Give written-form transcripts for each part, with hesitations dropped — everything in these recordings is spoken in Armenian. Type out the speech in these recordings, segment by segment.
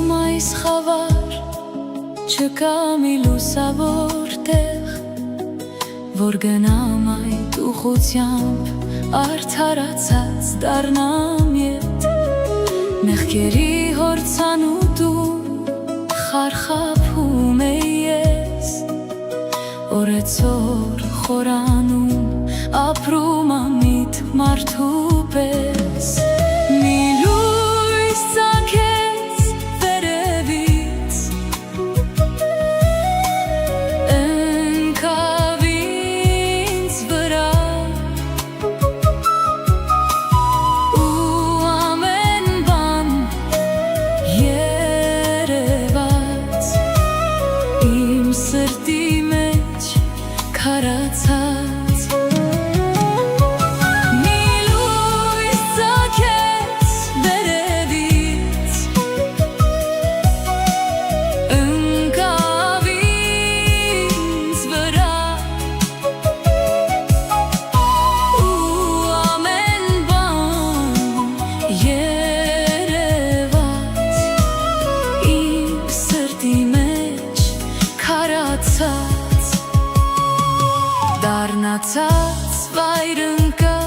Հիշում այս խավար չկա մի լուսավոր տեղ, որ գնամ այդ ուղղությամբ արդարացած դառնամ ետ։ Մեղքերի հորձանուտում խարխափում էի ես, օրեցօր խորանում ապրում ամիտ մարդու պես։ Մի լույս ծագեց վերևից, ընկավ ինձ վրա, ու ամեն բան երևաց, իմ սրտի մեջ քարացած։ Դառնացած վայր ընկա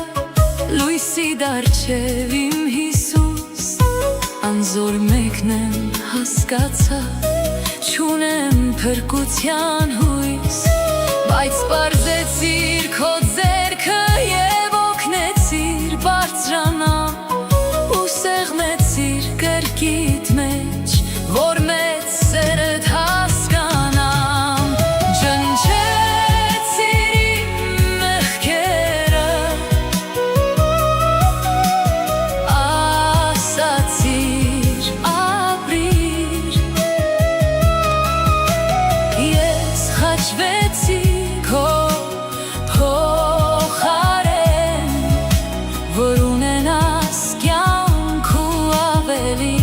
լույսի դարձև իմ Հիսուս, անզոր մեկն եմ հասկացա, չունեմ փրկության հույս, բայց պարզեցիր քո ձեռքը և օգնեցիր բարձրանամ, ու սեղմեցիր կրկիտ մեջ, որ մեծ սերդ հասկանամ։ Որ ունենաս կյանք ու ավելի,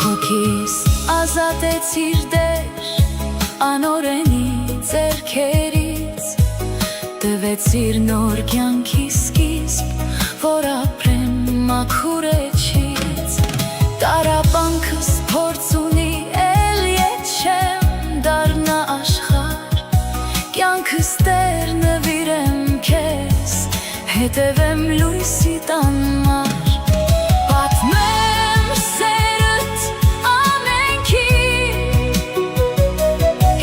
հոգիս ազատեցիր դեր անօրենի ձեռքերից, տվեցիր նոր կյանքի սկիզբ, որ ապրեմ մաքուր էջից։ Տառապանքս փորձ ունի, էլ ետ չեմ դառնա աշխարհ, կյանքս տեր նվիրեմ քեզ, հետևեմ լույսի տանմար, պատմեմ սերդ ամենքին,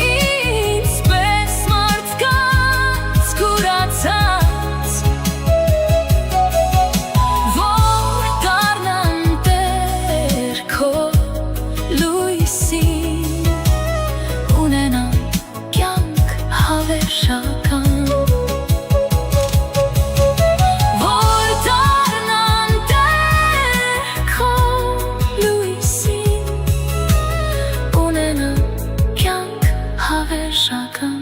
ինձ պես մարդկանց կուրացած, որ դառնան տեր քո լույսին, ունենան կյանք հավերժական, որ դառնան տեր քո լույսին, ունենան կյանք հավերժական։